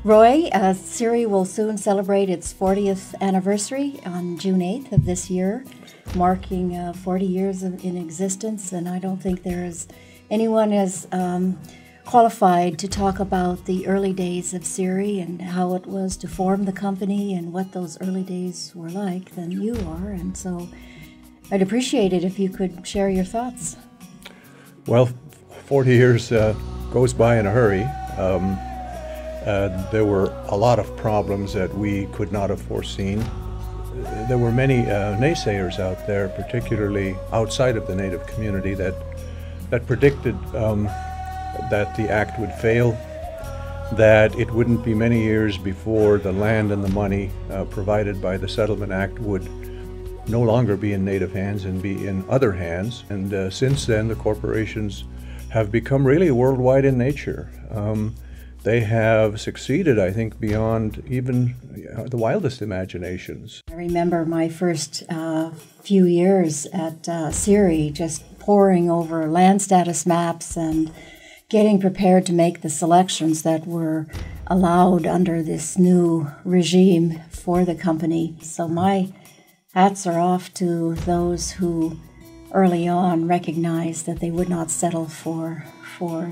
Roy, CIRI will soon celebrate its 40th anniversary on June 8th of this year, marking 40 years in existence, and I don't think there is anyone as qualified to talk about the early days of CIRI and how it was to form the company and what those early days were like than you are, and so I'd appreciate it if you could share your thoughts. Well, 40 years goes by in a hurry. There were a lot of problems that we could not have foreseen. There were many naysayers out there, particularly outside of the Native community, that predicted that the act would fail, that it wouldn't be many years before the land and the money provided by the Settlement Act would no longer be in Native hands and be in other hands. And since then, the corporations have become really worldwide in nature. They have succeeded, I think, beyond even the wildest imaginations. I remember my first few years at CIRI, just poring over land status maps and getting prepared to make the selections that were allowed under this new regime for the company. So my hats are off to those who early on recognized that they would not settle for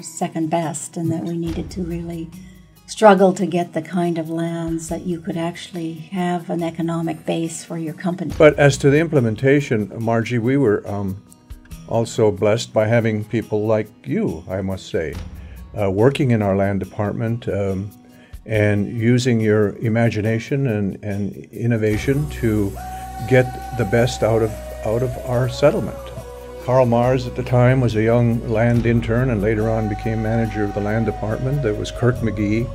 second best, and that we needed to really struggle to get the kind of lands that you could actually have an economic base for your company. But as to the implementation, Margie, we were also blessed by having people like you, I must say, working in our land department and using your imagination and innovation to get the best out of our settlement. Karl Mars at the time was a young land intern and later on became manager of the land department. There was Kirk McGee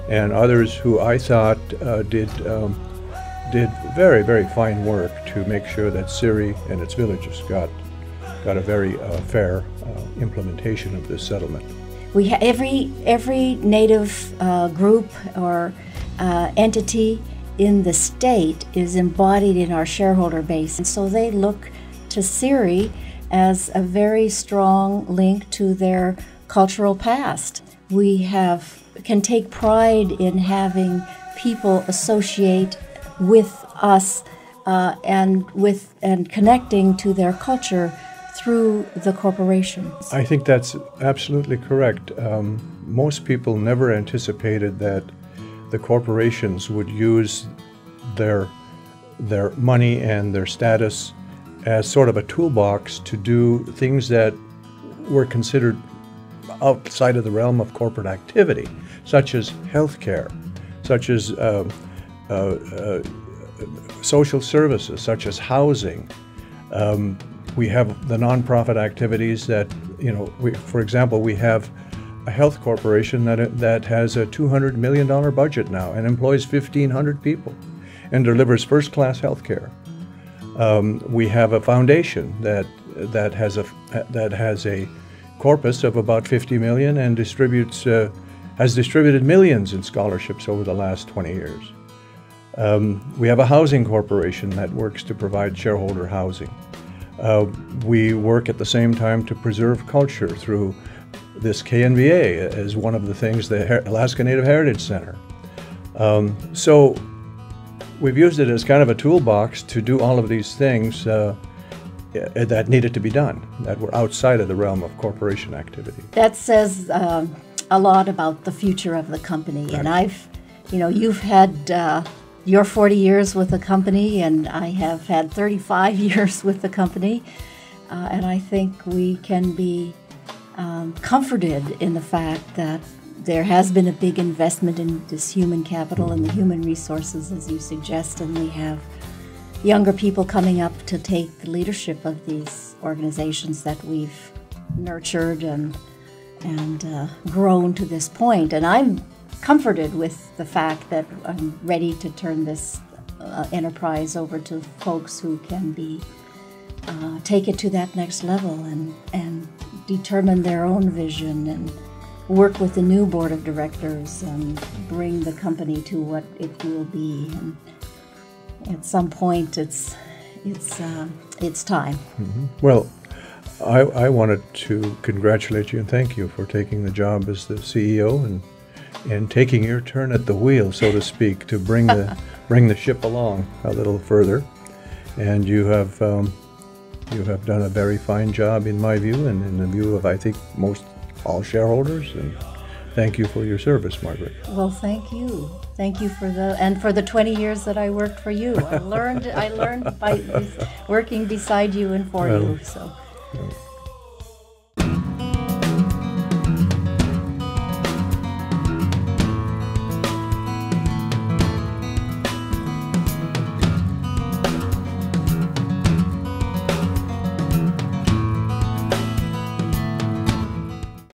and others who I thought did very, very fine work to make sure that CIRI and its villages got a very fair implementation of this settlement. We every Native group or entity in the state is embodied in our shareholder base, and so they look to CIRI as a very strong link to their cultural past. We can take pride in having people associate with us and connecting to their culture through the corporation. I think that's absolutely correct. Most people never anticipated that the corporations would use their money and their status as sort of a toolbox to do things that were considered outside of the realm of corporate activity, such as healthcare, such as social services, such as housing. We have the nonprofit activities that, for example, we have a health corporation that has a $200 million budget now and employs 1,500 people and delivers first-class health care. We have a foundation that has a corpus of about 50 million and has distributed millions in scholarships over the last 20 years. We have a housing corporation that works to provide shareholder housing. We work at the same time to preserve culture through this KNVA as one of the things, the Alaska Native Heritage Center. So we've used it as kind of a toolbox to do all of these things that needed to be done, that were outside of the realm of corporation activity. That says a lot about the future of the company. Right. And you've had your 40 years with the company, and I have had 35 years with the company. And I think we can be comforted in the fact that there has been a big investment in this human capital and the human resources, as you suggest, and we have younger people coming up to take the leadership of these organizations that we've nurtured and grown to this point. And I'm comforted with the fact that I'm ready to turn this enterprise over to folks who can take it to that next level and determine their own vision and work with the new board of directors and bring the company to what it will be. And at some point, it's time. Mm-hmm. Well, I wanted to congratulate you and thank you for taking the job as the CEO and in taking your turn at the wheel, so to speak, to bring the ship along a little further. And you have done a very fine job, in my view, and in the view of, I think, most all shareholders. And thank you for your service, Margaret. Well, thank you. Thank you for the 20 years that I worked for you. I learned by working beside you and for you. So.